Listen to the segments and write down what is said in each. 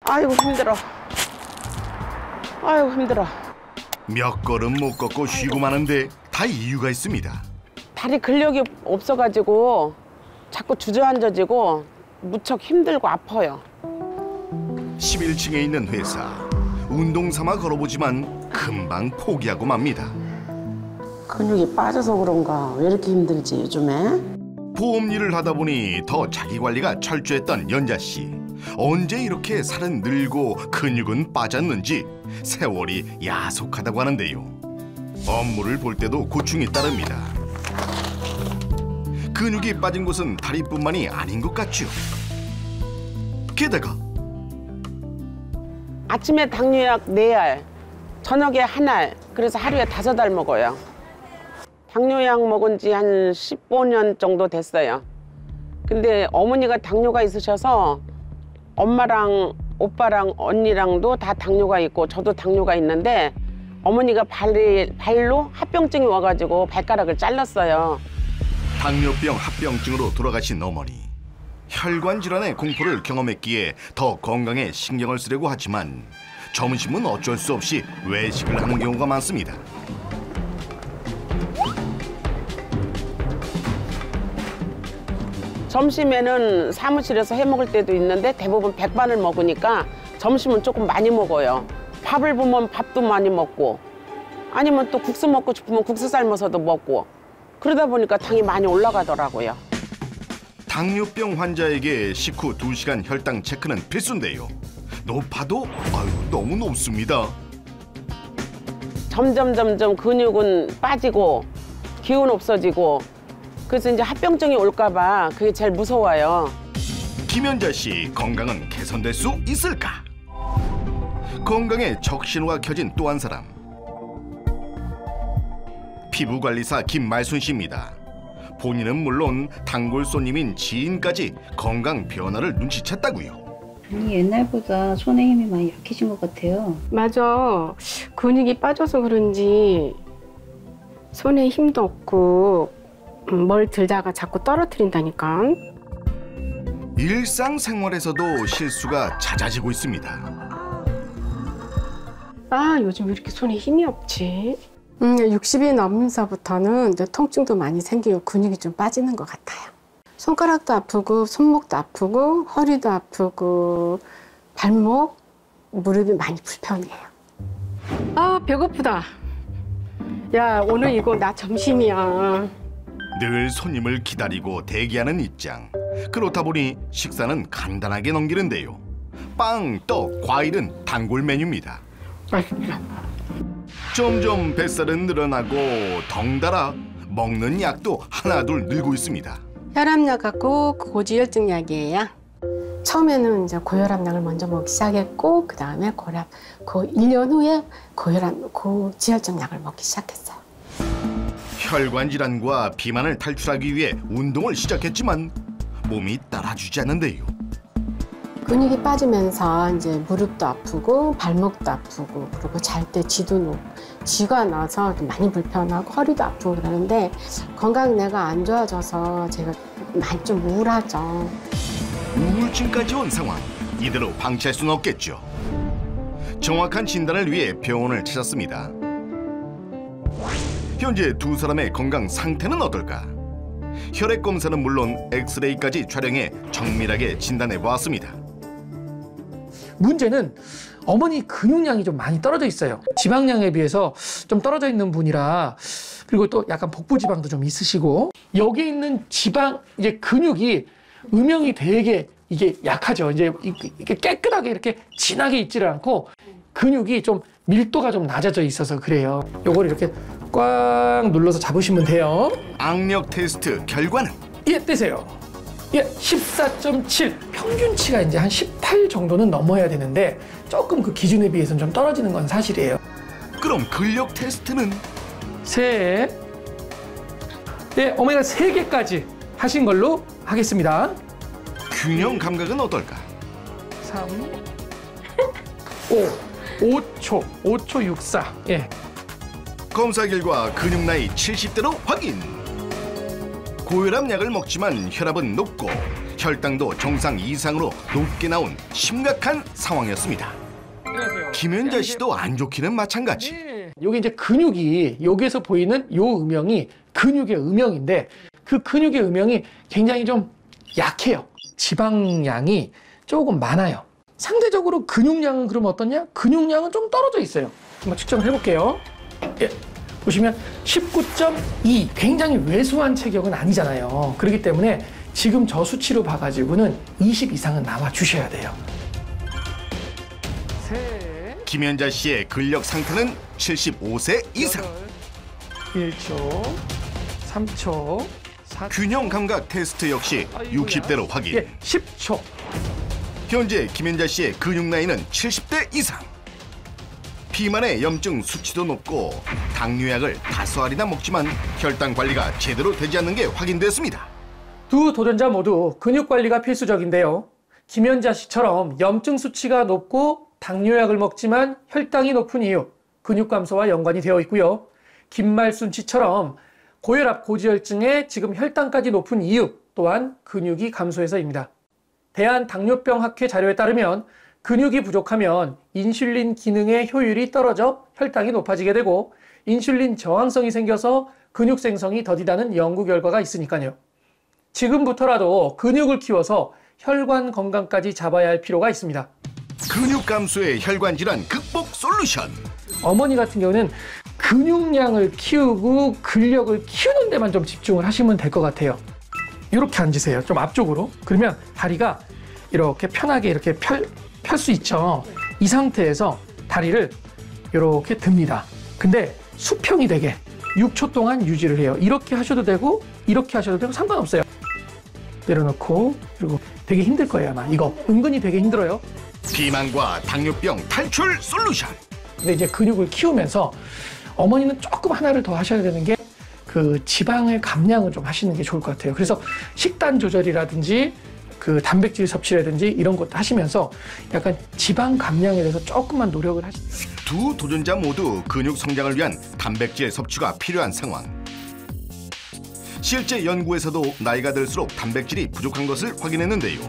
아이고 힘들어. 아이고 힘들어. 몇 걸음 못 걷고 쉬고 마는데 다 이유가 있습니다. 다리 근력이 없어가지고 자꾸 주저앉아지고 무척 힘들고 아파요. 11층에 있는 회사. 운동 삼아 걸어보지만 금방 포기하고 맙니다. 근육이 빠져서 그런가 왜 이렇게 힘들지 요즘에? 보험 일을 하다 보니 더 자기 관리가 철저했던 연자 씨. 언제 이렇게 살은 늘고 근육은 빠졌는지 세월이 야속하다고 하는데요. 업무를 볼 때도 고충이 따릅니다. 근육이 빠진 곳은 다리뿐만이 아닌 것 같죠. 게다가 아침에 당뇨약 4알, 저녁에 1알, 그래서 하루에 5알 먹어요. 당뇨약 먹은 지 한 15년 정도 됐어요. 근데 어머니가 당뇨가 있으셔서 엄마랑 오빠랑 언니랑도 다 당뇨가 있고 저도 당뇨가 있는데 어머니가 발로 합병증이 와가지고 발가락을 잘랐어요. 당뇨병 합병증으로 돌아가신 어머니. 혈관 질환의 공포를 경험했기에 더 건강에 신경을 쓰려고 하지만 점심은 어쩔 수 없이 외식을 하는 경우가 많습니다. 점심에는 사무실에서 해 먹을 때도 있는데 대부분 백반을 먹으니까 점심은 조금 많이 먹어요. 밥을 보면 밥도 많이 먹고 아니면 또 국수 먹고 싶으면 국수 삶아서도 먹고 그러다 보니까 당이 많이 올라가더라고요. 당뇨병 환자에게 식후 2시간 혈당 체크는 필수인데요. 높아도 너무 높습니다. 점점 근육은 빠지고 기운 없어지고 그래서 이제 합병증이 올까 봐 그게 제일 무서워요. 김연자 씨 건강은 개선될 수 있을까? 건강에 적신호가 켜진 또 한 사람. 피부관리사 김말순 씨입니다. 본인은 물론 단골 손님인 지인까지 건강 변화를 눈치챘다고요. 옛날보다 손에 힘이 많이 약해진 것 같아요. 맞아. 근육이 빠져서 그런지 손에 힘도 없고 뭘 들다가 자꾸 떨어뜨린다니까. 일상생활에서도 실수가 잦아지고 있습니다. 아, 요즘 왜 이렇게 손에 힘이 없지? 60이 넘으면서부터는 이제 통증도 많이 생기고 근육이 좀 빠지는 것 같아요. 손가락도 아프고 손목도 아프고 허리도 아프고 발목, 무릎이 많이 불편해요. 아, 배고프다. 야, 오늘 이거 나 점심이야. 늘 손님을 기다리고 대기하는 입장. 그렇다 보니 식사는 간단하게 넘기는데요. 빵, 떡, 과일은 단골 메뉴입니다. 맛있다. 점점 뱃살은 늘어나고 덩달아 먹는 약도 하나둘 늘고 있습니다. 혈압약 갖고 고지혈증 약이에요. 처음에는 이제 고혈압약을 먼저 먹기 시작했고 그다음에 그 1년 후에 고지혈증 약을 먹기 시작했어요. 혈관 질환과 비만을 탈출하기 위해 운동을 시작했지만 몸이 따라주지 않는데요. 근육이 빠지면서 이제 무릎도 아프고 발목도 아프고 그리고 잘 때 쥐가 나서 많이 불편하고 허리도 아프고 그러는데 건강 내가 안 좋아져서 제가 많이 좀 우울하죠. 우울증까지 온 상황. 이대로 방치할 수는 없겠죠. 정확한 진단을 위해 병원을 찾았습니다. 현재 두 사람의 건강 상태는 어떨까? 혈액 검사는 물론 엑스레이까지 촬영해 정밀하게 진단해 보았습니다. 문제는 어머니 근육량이 좀 많이 떨어져 있어요. 지방량에 비해서 좀 떨어져 있는 분이라 그리고 또 약간 복부 지방도 좀 있으시고 여기 있는 지방 이제 근육이 음영이 되게 이게 약하죠. 이제 이렇게 깨끗하게 이렇게 진하게 있지를 않고 근육이 좀 밀도가 좀 낮아져 있어서 그래요. 요걸 이렇게 꽉 눌러서 잡으시면 돼요. 악력 테스트 결과는? 예, 떼세요. 예, 14.7. 평균치가 이제 한 18 정도는 넘어야 되는데 조금 그 기준에 비해서는 좀 떨어지는 건 사실이에요. 그럼 근력 테스트는? 셋. 네, 어머니가 3개까지 하신 걸로 하겠습니다. 균형 감각은 어떨까? 3, 5초 64. 예. 검사 결과 근육 나이 70대로 확인. 고혈압 약을 먹지만 혈압은 높고 혈당도 정상 이상으로 높게 나온 심각한 상황이었습니다. 김연자 씨도 안 좋기는 마찬가지. 여기 이제 근육이 여기에서 보이는 요 음영이 근육의 음영인데 그 근육의 음영이 굉장히 좀 약해요. 지방량이 조금 많아요. 상대적으로 근육량은 그럼 어떠냐? 근육량은 좀 떨어져 있어요. 한번 측정을 해볼게요. 예, 보시면 19.2 굉장히 왜소한 체격은 아니잖아요. 그렇기 때문에 지금 저 수치로 봐가지고는 20 이상은 나와 주셔야 돼요. 김연자 씨의 근력 상태는 75세 이상. 1초, 3초, 4초. 균형 감각 테스트 역시 60대로 확인. 예, 10초. 현재 김연자 씨의 근육 나이는 70대 이상. 비만의 염증 수치도 높고 당뇨약을 5알이나 먹지만 혈당 관리가 제대로 되지 않는 게 확인됐습니다. 두 도전자 모두 근육 관리가 필수적인데요. 김연자 씨처럼 염증 수치가 높고 당뇨약을 먹지만 혈당이 높은 이유, 근육 감소와 연관이 되어 있고요. 김말순 씨처럼 고혈압, 고지혈증에 지금 혈당까지 높은 이유 또한 근육이 감소해서입니다. 대한당뇨병학회 자료에 따르면 근육이 부족하면 인슐린 기능의 효율이 떨어져 혈당이 높아지게 되고 인슐린 저항성이 생겨서 근육 생성이 더디다는 연구 결과가 있으니까요. 지금부터라도 근육을 키워서 혈관 건강까지 잡아야 할 필요가 있습니다. 근육 감소의 혈관 질환 극복 솔루션. 어머니 같은 경우는 근육량을 키우고 근력을 키우는 데만 좀 집중을 하시면 될 것 같아요. 이렇게 앉으세요. 좀 앞쪽으로. 그러면 다리가 이렇게 편하게 이렇게 펼 수 있죠. 이 상태에서 다리를 이렇게 듭니다. 근데 수평이 되게 6초 동안 유지를 해요. 이렇게 하셔도 되고 이렇게 하셔도 되고 상관없어요. 내려놓고 그리고 되게 힘들 거예요 아마. 이거 은근히 되게 힘들어요. 비만과 당뇨병 탈출 솔루션. 근데 이제 근육을 키우면서 어머니는 조금 하나를 더 하셔야 되는 게 그 지방의 감량을 좀 하시는 게 좋을 것 같아요. 그래서 식단 조절이라든지 그 단백질 섭취라든지 이런 것도 하시면서 약간 지방 감량에 대해서 조금만 노력을 하시면. 두 도전자 모두 근육 성장을 위한 단백질 섭취가 필요한 상황. 실제 연구에서도 나이가 들수록 단백질이 부족한 것을 확인했는데요.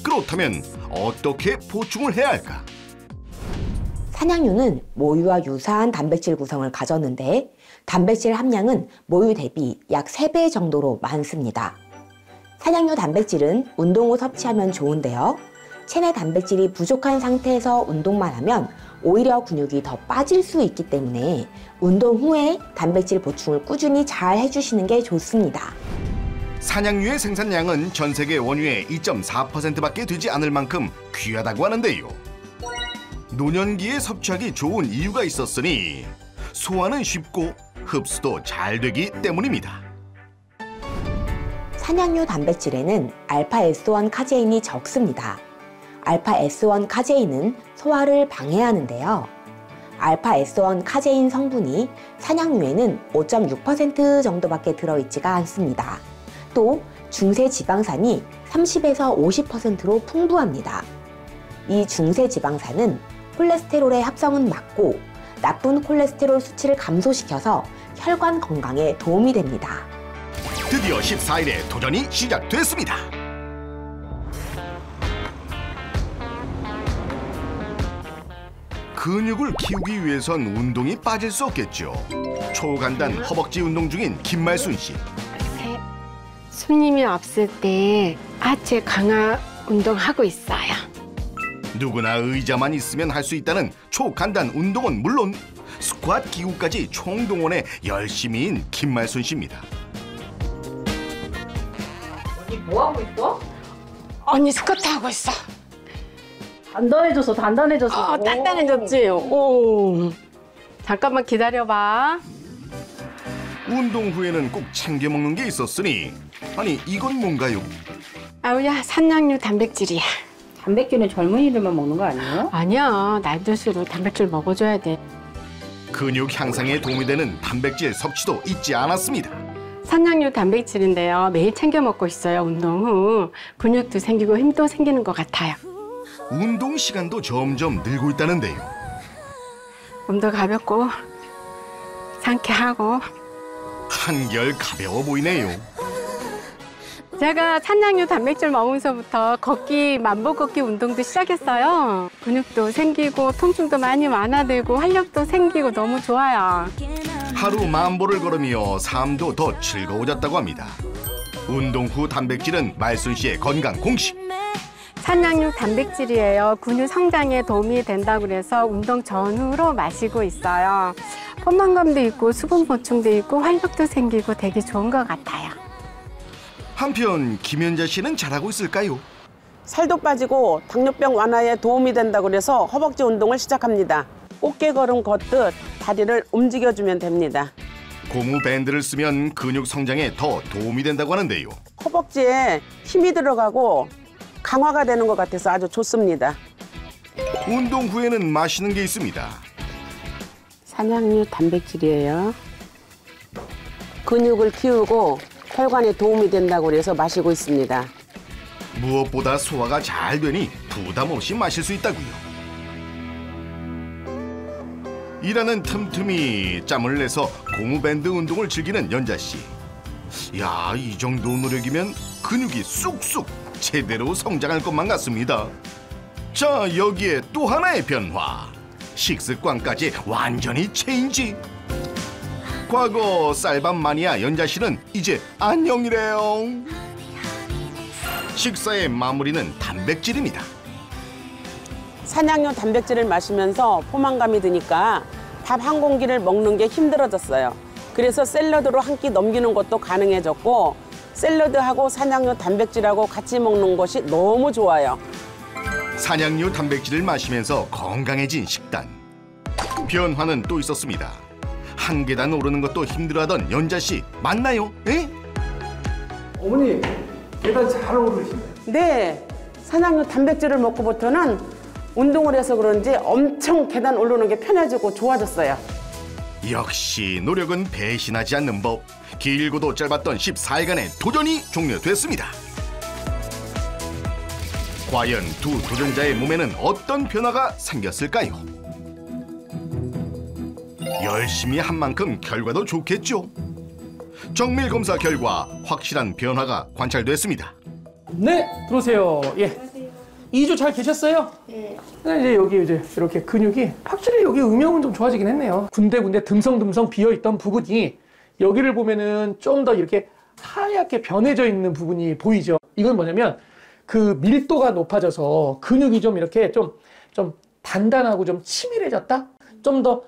그렇다면 어떻게 보충을 해야 할까? 산양유는 모유와 유사한 단백질 구성을 가졌는데 단백질 함량은 모유 대비 약 3배 정도로 많습니다. 산양유 단백질은 운동 후 섭취하면 좋은데요. 체내 단백질이 부족한 상태에서 운동만 하면 오히려 근육이 더 빠질 수 있기 때문에 운동 후에 단백질 보충을 꾸준히 잘 해주시는 게 좋습니다. 산양유의 생산량은 전 세계 원유의 2.4%밖에 되지 않을 만큼 귀하다고 하는데요. 노년기에 섭취하기 좋은 이유가 있었으니 소화는 쉽고 흡수도 잘 되기 때문입니다. 산양유 단백질에는 알파-S1 카제인이 적습니다. 알파-S1 카제인은 소화를 방해하는데요. 알파-S1 카제인 성분이 산양유에는 5.6% 정도밖에 들어있지가 않습니다. 또 중세 지방산이 30에서 50%로 풍부합니다. 이 중세 지방산은 콜레스테롤의 합성은 막고 나쁜 콜레스테롤 수치를 감소시켜서 혈관 건강에 도움이 됩니다. 드디어 14일에 도전이 시작됐습니다. 근육을 키우기 위해선 운동이 빠질 수 없겠죠. 초간단 허벅지 운동 중인 김말순 씨. 손님이 없을 때 하체 강화 운동하고 있어요. 누구나 의자만 있으면 할 수 있다는 초간단 운동은 물론 스쿼트 기구까지 총동원해 열심히인 김말순 씨입니다. 뭐하고 있어? 언니 스쿼트 하고 있어. 단단해졌어, 단단해졌어. 단단해졌지? 오. 잠깐만 기다려봐. 운동 후에는 꼭 챙겨 먹는 게 있었으니 아니 이건 뭔가요? 아우야, 산양유 단백질이야. 단백질은 젊은이들만 먹는 거 아니에요? 아니야, 나이 들수록 단백질 먹어줘야 돼. 근육 향상에 도움이 되는 단백질 섭취도 잊지 않았습니다. 산양유 단백질인데요. 매일 챙겨 먹고 있어요, 운동 후. 근육도 생기고 힘도 생기는 것 같아요. 운동 시간도 점점 늘고 있다는데요. 몸도 가볍고 상쾌하고. 한결 가벼워 보이네요. 제가 산양류 단백질 먹으면서부터 걷기, 만보 걷기 운동도 시작했어요. 근육도 생기고 통증도 많이 완화되고 활력도 생기고 너무 좋아요. 하루 만보를 걸으며 삶도 더 즐거워졌다고 합니다. 운동 후 단백질은 말순 씨의 건강 공식. 산양류 단백질이에요. 근육 성장에 도움이 된다고 그래서 운동 전후로 마시고 있어요. 포만감도 있고 수분 보충도 있고 활력도 생기고 되게 좋은 것 같아요. 한편 김연자 씨는 잘하고 있을까요? 살도 빠지고 당뇨병 완화에 도움이 된다고 그래서 허벅지 운동을 시작합니다. 어깨 걸음 걷듯 다리를 움직여주면 됩니다. 고무 밴드를 쓰면 근육 성장에 더 도움이 된다고 하는데요. 허벅지에 힘이 들어가고 강화가 되는 것 같아서 아주 좋습니다. 운동 후에는 마시는 게 있습니다. 산양류 단백질이에요. 근육을 키우고 혈관에 도움이 된다고 그래서 마시고 있습니다. 무엇보다 소화가 잘 되니 부담 없이 마실 수 있다고요. 일하는 틈틈이 짬을 내서 고무밴드 운동을 즐기는 연자 씨. 야, 이 정도 노력이면 근육이 쑥쑥 제대로 성장할 것만 같습니다. 자, 여기에 또 하나의 변화. 식습관까지 완전히 체인지. 과거 쌀밥 마니아 연자 씨는 이제 안녕이래요. 식사의 마무리는 단백질입니다. 산양류 단백질을 마시면서 포만감이 드니까 밥 한 공기를 먹는 게 힘들어졌어요. 그래서 샐러드로 한 끼 넘기는 것도 가능해졌고 샐러드하고 산양류 단백질하고 같이 먹는 것이 너무 좋아요. 산양류 단백질을 마시면서 건강해진 식단. 변화는 또 있었습니다. 한 계단 오르는 것도 힘들어하던 연자 씨 맞나요? 에? 어머니 계단 잘 오르시네요. 네, 산양류 단백질을 먹고부터는 운동을 해서 그런지 엄청 계단 오르는 게 편해지고 좋아졌어요. 역시 노력은 배신하지 않는 법. 길고도 짧았던 14일간의 도전이 종료됐습니다. 과연 두 도전자의 몸에는 어떤 변화가 생겼을까요? 열심히 한 만큼 결과도 좋겠죠. 정밀 검사 결과 확실한 변화가 관찰됐습니다. 네, 들어오세요. 예. 2주 잘 계셨어요? 네. 이제 여기 이제 이렇게 근육이 확실히 여기 음영은 좀 좋아지긴 했네요. 군데군데 듬성듬성 비어있던 부분이 여기를 보면은 좀 더 이렇게 하얗게 변해져 있는 부분이 보이죠. 이건 뭐냐면 그 밀도가 높아져서 근육이 좀 이렇게 좀 단단하고 좀 치밀해졌다? 좀 더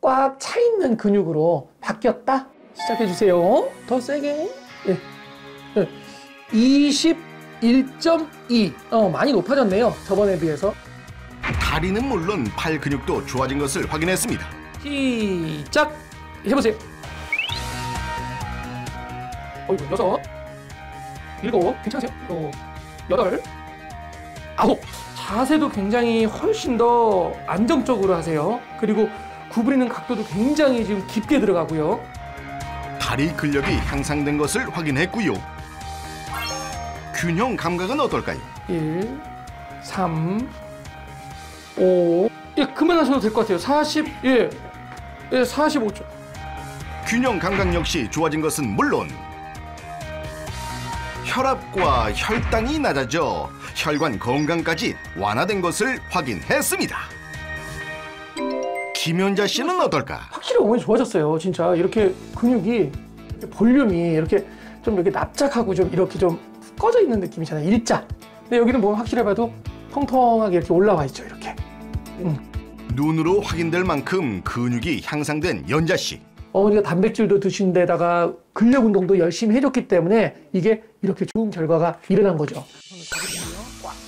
꽉 차 있는 근육으로 바뀌었다? 시작해 주세요. 더 세게. 예. 21.2. 많이 높아졌네요. 저번에 비해서. 다리는 물론 팔 근육도 좋아진 것을 확인했습니다. 시작! 해보세요. 어이구, 6, 7, 괜찮으세요? 8, 9. 자세도 굉장히 훨씬 더 안정적으로 하세요. 그리고 구부리는 각도도 굉장히 지금 깊게 들어가고요. 다리 근력이 향상된 것을 확인했고요. 균형 감각은 어떨까요? 1, 3, 5. 예, 그만하셔도 될 것 같아요. 40, 예, 45초. 균형 감각 역시 좋아진 것은 물론 혈압과 혈당이 낮아져 혈관 건강까지 완화된 것을 확인했습니다. 김연자 씨는 어떨까? 확실히 어머니 좋아졌어요. 진짜 이렇게 근육이 볼륨이 이렇게 좀 이렇게 납작하고 좀 이렇게 좀 꺼져 있는 느낌이잖아요. 일자. 근데 여기는 보면 확실해 봐도 통통하게 이렇게 올라와 있죠. 이렇게. 눈으로 확인될 만큼 근육이 향상된 연자 씨. 어머니가 단백질도 드신 데다가 근력 운동도 열심히 해줬기 때문에 이게 이렇게 좋은 결과가 일어난 거죠.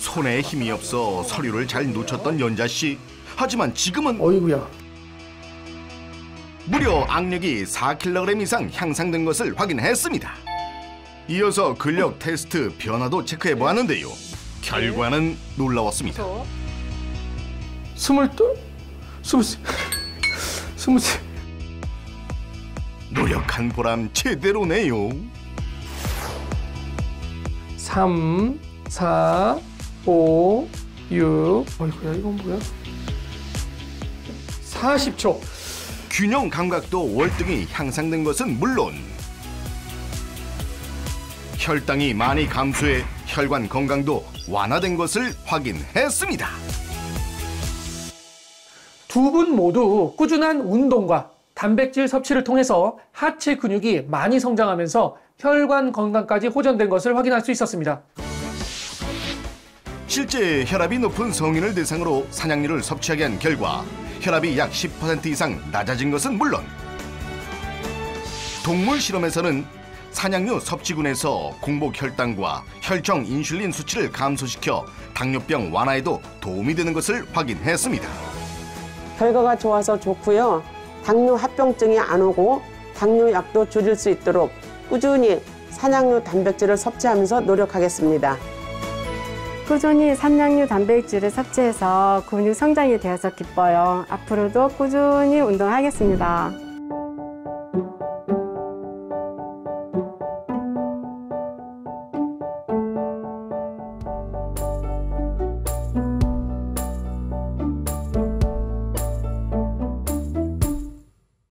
손에 힘이 없어 서류를 잘 놓쳤던 연자 씨. 하지만 지금은 어이구야. 무려 악력이 4kg 이상 향상된 것을 확인했습니다. 이어서 근력 테스트 변화도 체크해 보았는데요. 결과는 놀라웠습니다. 22, 23, 23. 노력한 보람 제대로네요. 3, 4, 5, 6. 어이구야, 이건 뭐야? 40초. 균형 감각도 월등히 향상된 것은 물론 혈당이 많이 감소해 혈관 건강도 완화된 것을 확인했습니다. 두 분 모두 꾸준한 운동과 단백질 섭취를 통해서 하체 근육이 많이 성장하면서 혈관 건강까지 호전된 것을 확인할 수 있었습니다. 실제 혈압이 높은 성인을 대상으로 산양류를 섭취하게 한 결과 혈압이 약 10% 이상 낮아진 것은 물론 동물 실험에서는 산양류 섭취군에서 공복 혈당과 혈청 인슐린 수치를 감소시켜 당뇨병 완화에도 도움이 되는 것을 확인했습니다. 결과가 좋아서 좋고요. 당뇨 합병증이 안 오고 당뇨약도 줄일 수 있도록 꾸준히 산양류 단백질을 섭취하면서 노력하겠습니다. 꾸준히 산양류 단백질을 섭취해서 근육 성장이 되어서 기뻐요. 앞으로도 꾸준히 운동하겠습니다.